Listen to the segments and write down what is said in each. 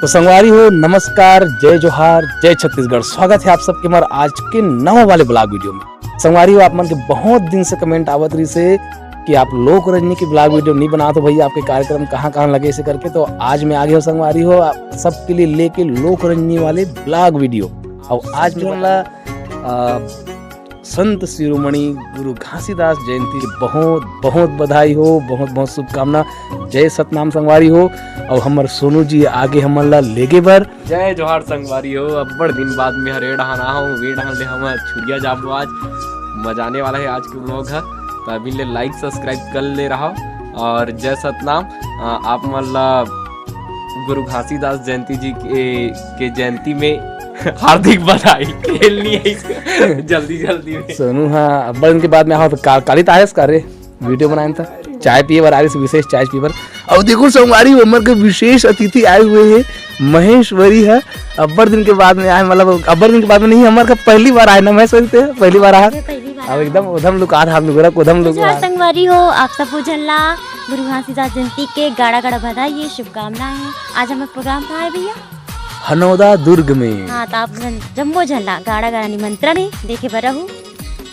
तो संगवारी हो, नमस्कार, जय जोहार, जय छत्तीसगढ़। स्वागत है आप सबके हमारे आज के नवा वाले ब्लॉग वीडियो में। संगवारी हो, आप मन के बहुत दिन से कमेंट आवत रही से कि आप लोक रजनी की ब्लॉग वीडियो नहीं बना, तो भैया आपके कार्यक्रम कहाँ कहाँ लगे इसे करके। तो आज मैं आगे हो संगवारी हो आप सबके लिए लेके लोक रजनी वाले ब्लॉग वीडियो। और आज मैं संत शिरोमणि गुरु घासीदास जयंती की बहुत बहुत बधाई हो, बहुत बहुत शुभकामना। जय सतनाम संगवारी हो। और हमार सोनू जी आगे हमन ला लेगे बर जय जोहार संगवारी हो। अब बड़ दिन बाद में हरे डहाना हो वे डहान ले हम छुरिया जाबो। आज मजा आने वाला है आज के व्लॉग है, तो अभी ले लाइक सब्सक्राइब कर ले रहा। और जय सतनाम। आप मन ला गुरु घासीदास जयंती जी के जयंती में हार्दिक बधाई। खेलनी है जल्दी जल्दी में सोनू। हाँ, अब दिन के बाद में आओ तो काली तायस कर रहे वीडियो बनाए था, चाय पिए बर आए से विशेष चाय पिए बर। और देखो संगवारी उम्र के विशेष अतिथि आए हुए हैं, महेश्वरी है। अब्बर दिन के बाद में आए, मतलब अब्बर दिन के बाद में नहीं, हमारे का पहली बार आए ना महेश्वरी थे, पहली बार आया। अब एकदम उधम लोग आ रहा, हम लोग उधम लोग संगवारी हो। आप सब पूजनला गुरु घासीदास जयंती के गाड़ा गाड़ा बधाई, शुभकामनाएं। आज हमारे प्रोग्राम था है भैया हनौदा दुर्ग में। हाँ, तो आप जम्बो झल्ला गाड़ा गाड़ा निमंत्रण है देखे बरहू।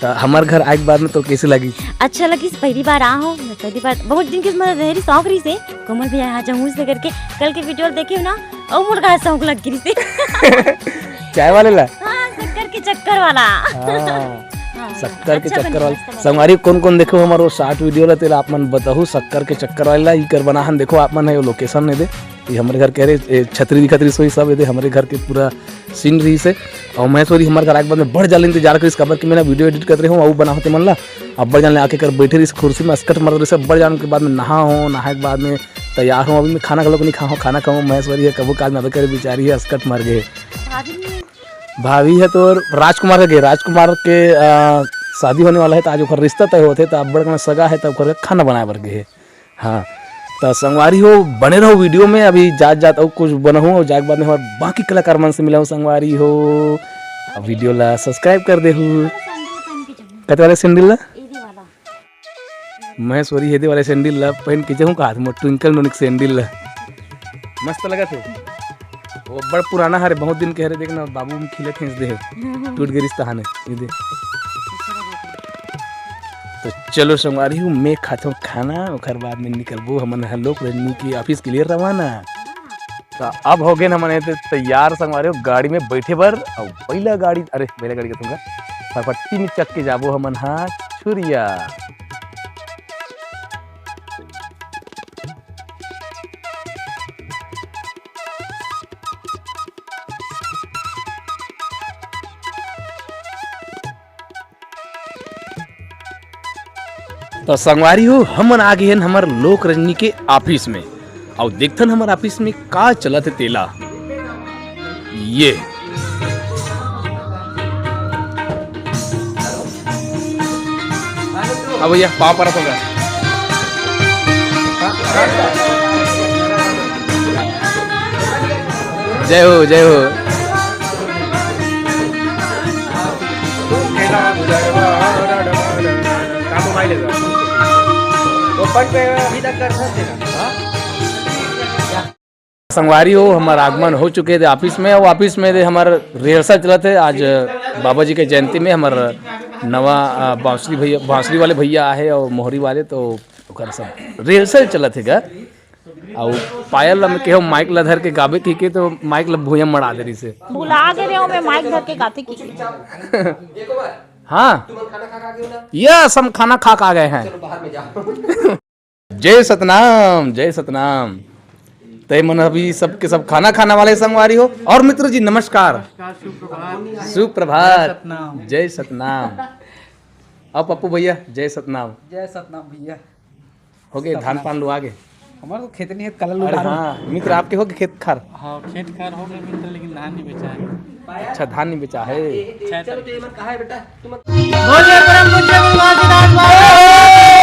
तो हमारे घर आए के बाद में तो कैसे लगी? अच्छा लगी, पहली बार आ हो, पहली बार बहुत दिन की मेरी शौक रही से कोमल भैया यहाँ जम्मू से करके कल के वीडियो देखे हो ना, और मुर्गा शौक लग गई से चाय वाले ला। हाँ, शक्कर के चक्कर वाला। शक्कर के चक्कर वाला संगवारी कौन कौन देखो हमारो शॉर्ट वीडियो ला तेरा आप मन बताहू। शक्कर के चक्कर वाला ई कर बना हन, देखो आप मन है लोकेशन नहीं दे, ये हमारे घर कह रहे छतरी दिखतरी सोई सब दे हमारे घर के पूरा सीन रही से। और महेश्वरी हमारे घर आके बाद में बढ़ जाले इंतजार कर इस खबर की मैं वीडियो एडिट करते हूँ, और बना होते मन ला। अब बढ़ जाने आके कर बैठे रही कुर्सी में अस्कट मर रही सब। बढ़ जाने के बाद में नहा हो, नहाए के बाद में तैयार हूँ। अभी मैं खाना खा नहीं खाऊँ, खाना खाऊँ। महेश्वरी है कबू काल में करे बेचारी है, अस्कट मर गए। भाभी है तो राजकुमार के, राजकुमार के शादी होने वाला है, तो आज ओकर रिश्ता तय होते, तो अब बड़ा सगा है, तब तो खाना बनाए बर गए। हाँ, तो संगवारी हो बने रहो वीडियो में। अभी जात और कुछ बना हूँ, और जाके बाद में हमारे बाकी कलाकार मन से मिला हूँ संगवारी हो। अब वीडियो ला सब्सक्राइब कर दे हूँ। कते वाले सैंडल ला महेश्वरी हेदे वाले सैंडल ला पहन के जाऊँ का ट्विंकल नोनिक सैंडल ला मस्त लगा थे। वो बड़ा पुराना हरे, बहुत दिन के हरे, देखना बाबू में खिले खींच दे टूट गई रिश्ता हाने दे। तो चलो संगवारी हूँ, मैं खाता हूँ खाना, और बाद में निकलबो हमन लोक रजनी की ऑफिस के लिए रवाना। तो अब हो गए हमन तैयार संगवारी हो गाड़ी में बैठे बर। और पहला गाड़ी, अरे पहला गाड़ी का तुमका फटपट्टी में चक के जाबो हमन हाँ छुरिया। तो संगवारी हो हमन आ गए हमार लोक रजनी के ऑफिस में, और देखथन हमार ऑफिस में का चलत है तेला। ये अब भैया पाव परत होगा। जय हो जय हो। संगवारी हो हमारा आगमन हो चुके थे ऑफिस में, और ऑफिस में हमारा रिहर्सल चला थे। आज बाबा जी के जयंती में हमारा नवा बांसुरी वाले भैया आए और मोहरी वाले, तो सब रिहर्सल चला थे गा। और पायल में के माइक ला धर के गावे की तो माइक ला भूया मड़ा दे रही से बुला दे रहे हो, मैं माइक धर के गाते की। हाँ, यस हम खाना खा आ गए हैं। जय सतनाम जय सतनाम। तय मन अभी सबके सब खाना खाना वाले संगवारी हो। और मित्र जी नमस्कार, सुप्रभात, जय सतनाम। अब पप्पू भैया जय सतनाम। जय सतनाम भैया। हो गए धान पान लो आगे हमारे तो खेत नहीं है कल। अरे हाँ मित्र, आपके हो गए खेत खार? हाँ खेत खार हो गए मित्र, लेकिन धान नहीं बेचा है। अच्छा धान नहीं बेचा है। चलो तो ये मन कहा है बेटा तुम बोलिए परम पूज्य गुरु घासीदास बाबा।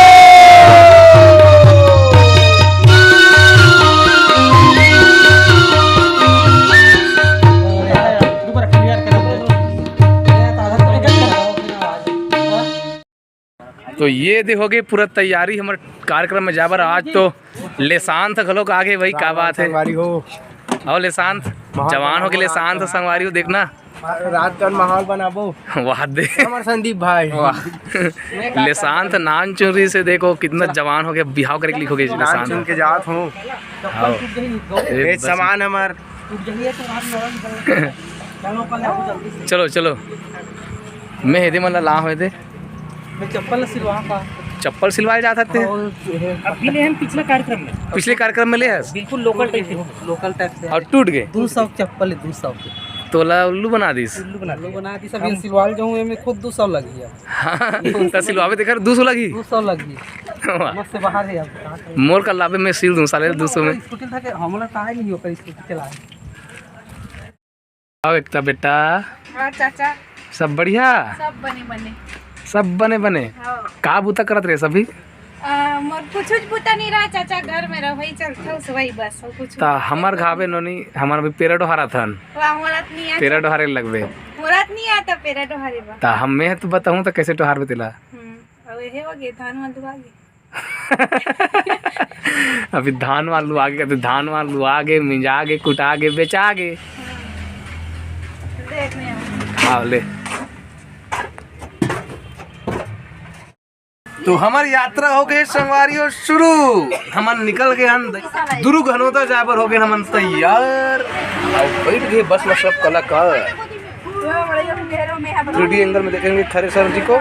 तो ये देखोगे पूरा तैयारी हमारे कार्यक्रम में जाबर। आज तो लेसान तक लोग आगे, वही क्या बात है। हो और ले शांत जवान हो के लिए शांत संगवारी हो देखना रात का माहौल बनाबो वाह दे हमारे संदीप भाई वाह ले शांत नान चुनरी से देखो कितना जवान हो गया बिहाव करके लिखोगे ले शांत सुन के जात हूँ हाँ। ये सामान हमार चलो चलो मैं हेदे मतलब ला हुए थे मैं चप्पल सिलवा का चप्पल सिलवाए जाते थे अभी ले हम पिछले कार्यक्रम में ले है बिल्कुल लोकल टाइप से और टूट गए 200 चप्पल है 200 तोला उल्लू बना दीस बना दी सब ये सिलवाल जाऊं में खुद 200 लगी है हाँ तो सिलवावे देखा 200 लगी 200 लगी मत से बाहर है अब मोर का लाभे मैं सिल दूं साले 200 में स्कूटी था कि हमला काहे नहीं होकर स्कूटी चला आओ एकता बेटा हाँ चाचा सब बढ़िया सब बने बने का बुता करत रहे सभी मोर कुछ बुता नहीं रहा चाचा घर में रह वही चलता वही बस और कुछ ता हमार घावे नोनी हमार भी पेरा डोहारा थन मोरत नहीं आता पेरा डोहारे लगबे मोरत नहीं आता पेरा डोहारे बा ता हमें तो बताऊं तो कैसे डोहार बेतिला अब हे हो गए धान वाल दुआगे अभी धान वालू आगे कहते धान वालू आगे मिंजागे कुटागे बेचागे देखने हाँ ले तो हमारी यात्रा हो गई संगवारियों शुरू हमन निकल गए हम दुर्ग हनोता जाबर हो गए हमन तैयार और बैठ गए बस में सब कलाकार 3D एंगल में देखेंगे खरे सर जी को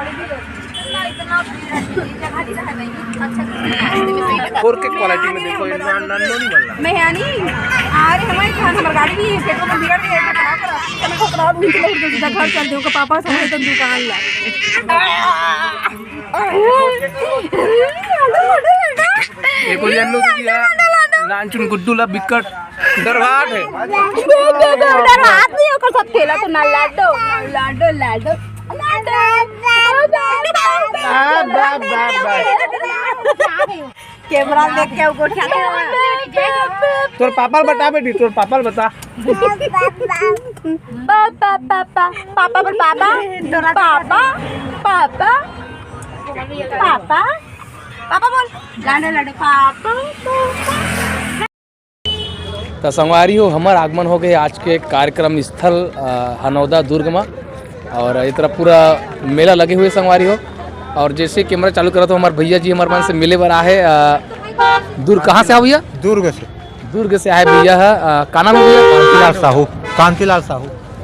4K क्वालिटी में देखो ये नहीं मिल रहा मैं यानी अरे हमारे खान हमारी गाड़ी नहीं है पेट्रोल में बिगड़ गया मैं को करा दूं तो सीधा घर चल दूं का पापा समय तो दुकान ला एक कोई अन्नू दिया लांचुन गुड्डू ला बिकट दरवाट है दरवाट नहीं ओकर साथ खेला तो ना लाडो कैमरा देख के उको उठाते तोर पापा बता बेटी तोर पापा बता पापा बोल लाडो पापा तो संगवारी हो हमार आगमन हो गए आज के कार्यक्रम स्थल हनौदा दुर्ग में और इस तरह पूरा मेला लगे हुए संगवारी हो और जैसे कैमरा चालू करा तो हमारे भैया जी हमारे पास से मिले बरा है दूर कहाँ से आओ भैया दुर्ग से आए भैया है का नाम है भैया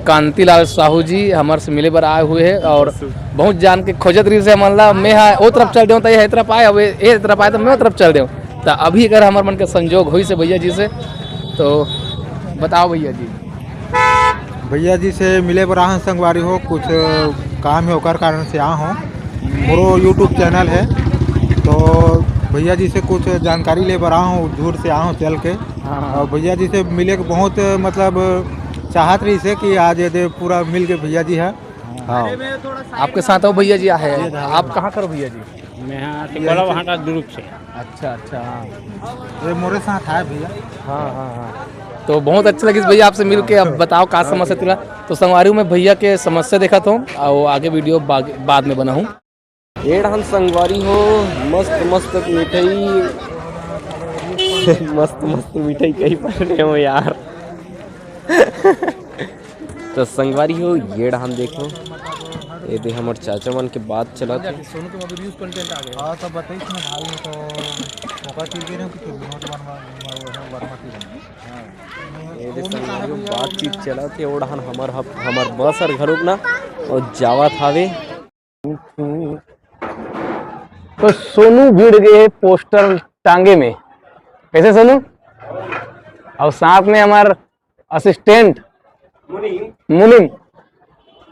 कांतिलाल साहू जी हमारे से मिले बर आए हुए हैं और बहुत जान के खोजत रही से मतलब मैं वो तरफ चल दूँ तो ये तरफ आए अब ये तरफ आए तो मैं तरफ चल दूँ तो अभी अगर हमारे मन के संजोग हुई से भैया जी से तो बताओ भैया जी से मिले बर आह संगवारी हो कुछ काम है होकर कारण से आ हो मोरो यूट्यूब चैनल है तो भैया जी से कुछ जानकारी ले बर हूँ दूर से आ चल के और भैया जी से मिले के बहुत मतलब चाहत रही से कि आज ये पूरा मिल के भैया जी है। हाँ आपके साथ हो भैया जी आए आप कहाँ करो भैया जी मैं यहाँ से बोला वहाँ का दुर्ग से अच्छा हाँ ये मोरे साथ है भैया। हाँ तो बहुत अच्छा लगी भैया आपसे मिल के। अब बताओ का समस्या थी तो संगवारी में भैया के समस्या देखा था और आगे वीडियो बाद में बना हूँ। एडहन संगवारी हो मस्त मस्त मिठाई मस्त मिठाई कहीं पर रहे हो यार तो संगवारी हो ये डहन देखो ये दे हमार चाचा मन के बात चला था सोनू तुम अभी न्यूज़ कंटेंट आ गए हाँ तो बताइए ना भाई तो मौका चीज दे रहे हो कि विनोद वर्मा की ये दे संगवारी बातचीत चला थे और डहन हमार बस और घरों ना और जावा थावे तो सोनू भिड़ गए पोस्टर टांगे में कैसे सोनू और साथ में हमार असिस्टेंट मुनीम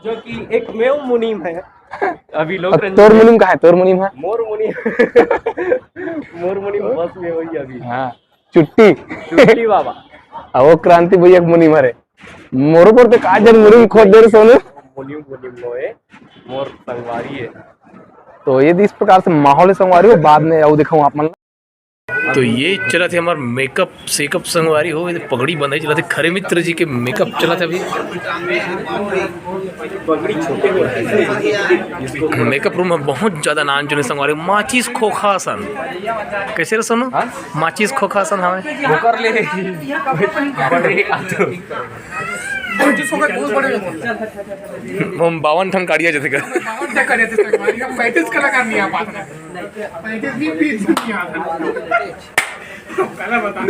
जो कि एक मेव मुनीम है अभी लोग तोर मुनीम का है तोर मुनीम है मोर मुनीम बस में वही अभी हाँ चुट्टी बाबा और वो क्रांति भैया मुनीम है मोरो पर तो काजर मुनीम खोद दे सोनू मुनीम लोए मोर संगवारी है तो ये इस प्रकार से माहौल संगवारी हो बाद में आओ दिखाऊं आप मन तो ये चला थे हमार मेकअप सेकअप संगवारी हो पगड़ी बंधाई चला थे खरे मित्र जी के मेकअप चला था अभी मेकअप रूम में बहुत ज़्यादा नाम जो संगवारी माचिस खोखा सन कैसे रे सुनो माचिस खोखा सन हमें वो कर ले बड़े हम 52 ठन काढ़िया जैसे कर 35 कलाकार नहीं आ पाता 35 भी 20 नहीं आता पहले बता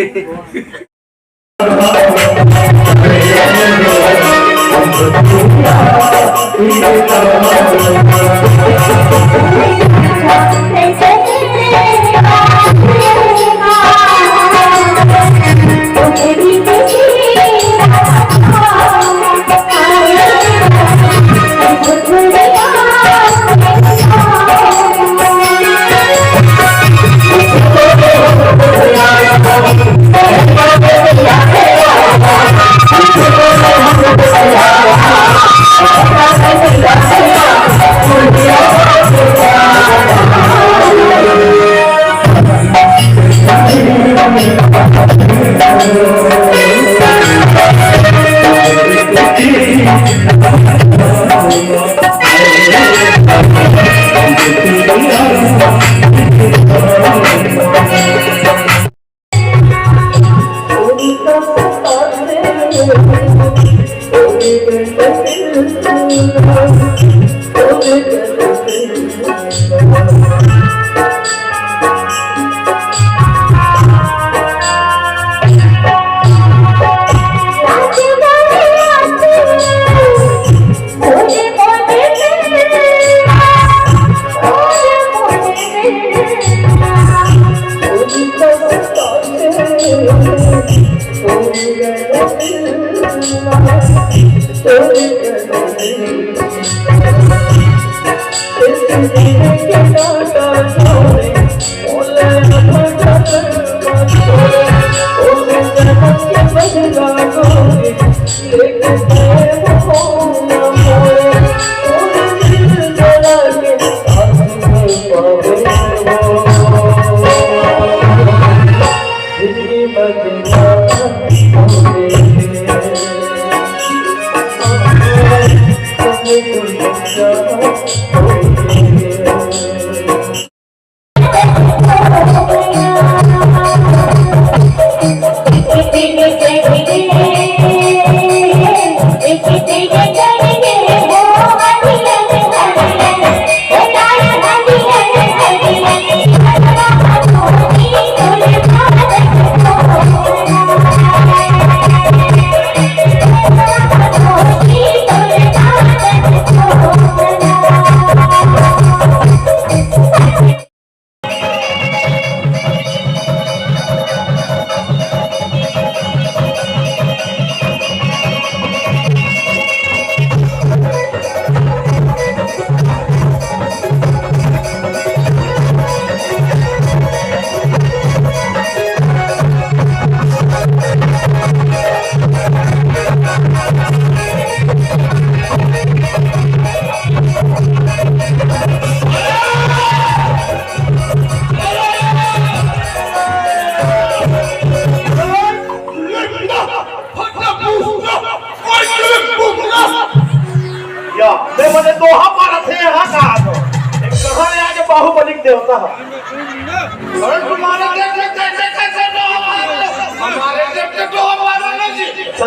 बाहुबली देवता है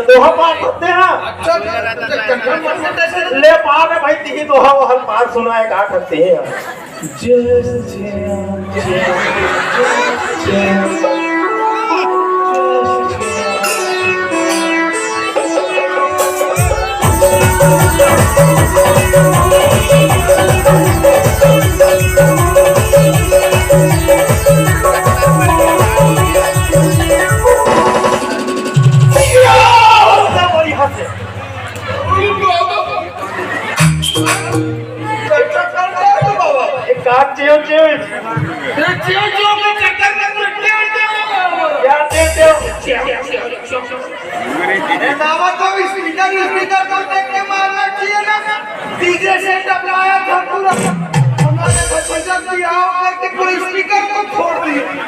दोहा पार करते हैं ले पार है भाई तीही दोहा वो हर पार सुना है कहा करते हैं स्पीकर मारना चाहिए ना डीजे सेटअप लाया था पूरा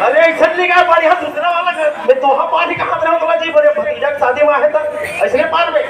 अरे ऐसा नहीं का पानी हम दूसरा वाला मैं तो हम पानी कहां में तो जी बड़े भतीजा की शादी में है तो ऐसे पार में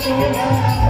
Thank you.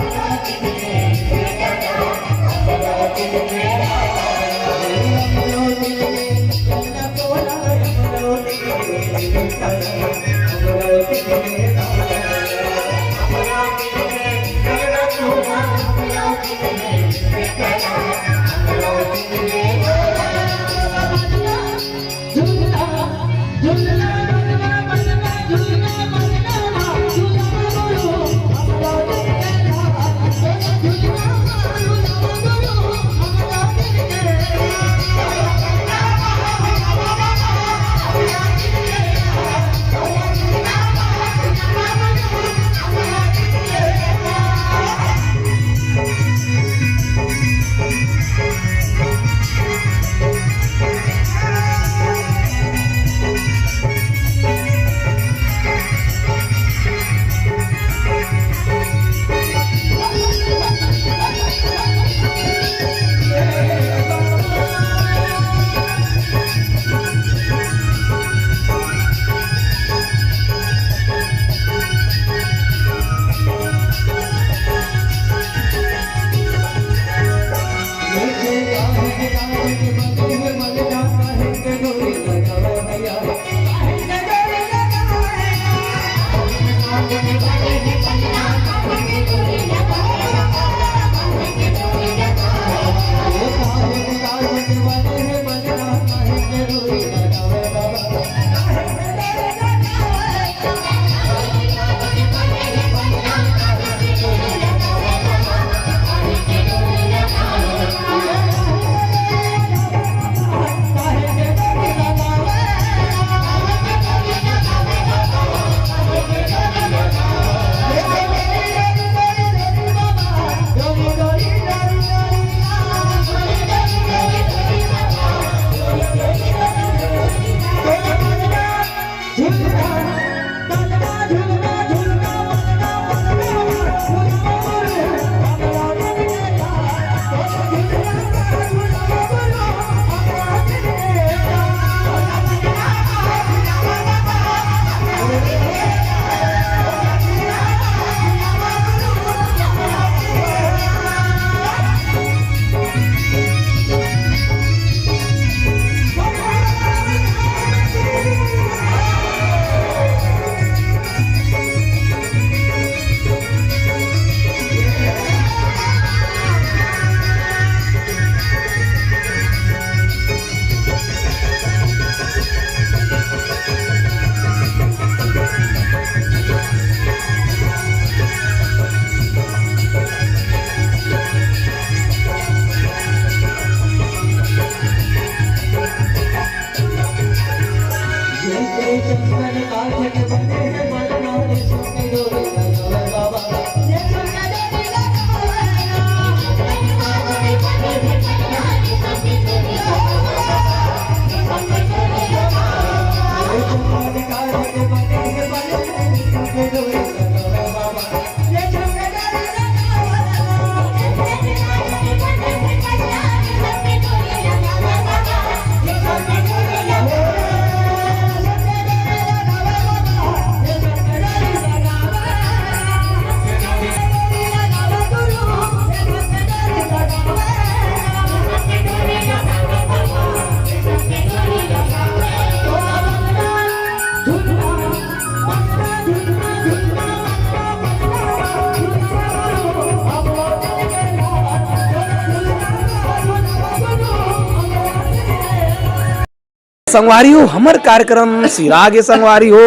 संगवारी हो हमारे कार्यक्रम सिरागे संगवारी हो,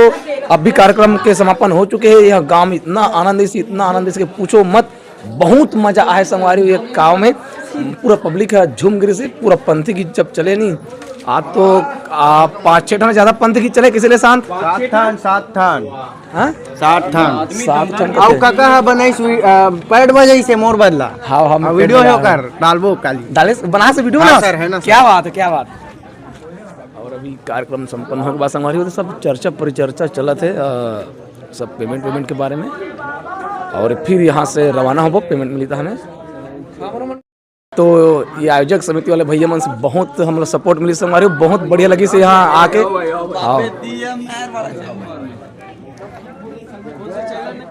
अब भी कार्यक्रम के समापन हो चुके हैं। यह गांव में इतना आनंद इसके पूछो मत, बहुत मजा आया संगवारी हो। ये गांव में पूरा पब्लिक है झूम गिरी से, पूरा पंथी की जब चले नहीं आज तो 5-6 ठन ज्यादा पंथी की चले किसी ले शांत 7 ठान हाँ 7 ठान 7 ठन आउ काका हा बनाई पैड बजाई से मोर बदला हाँ हम वीडियो है ओकर डालबो काली डाले बना से वीडियो हाँ ना सर, है ना सर। क्या बात है क्या बात। और अभी कार्यक्रम संपन्न होने के बाद संगवारी हो तो सब चर्चा परिचर्चा चला थे सब पेमेंट के बारे में, और फिर यहाँ से रवाना हो पेमेंट मिली था हमें। तो ये आयोजक समिति वाले भैया मन से बहुत हम लोग सपोर्ट मिली संगवारी हो, बहुत बढ़िया लगी से यहाँ आके। हाँ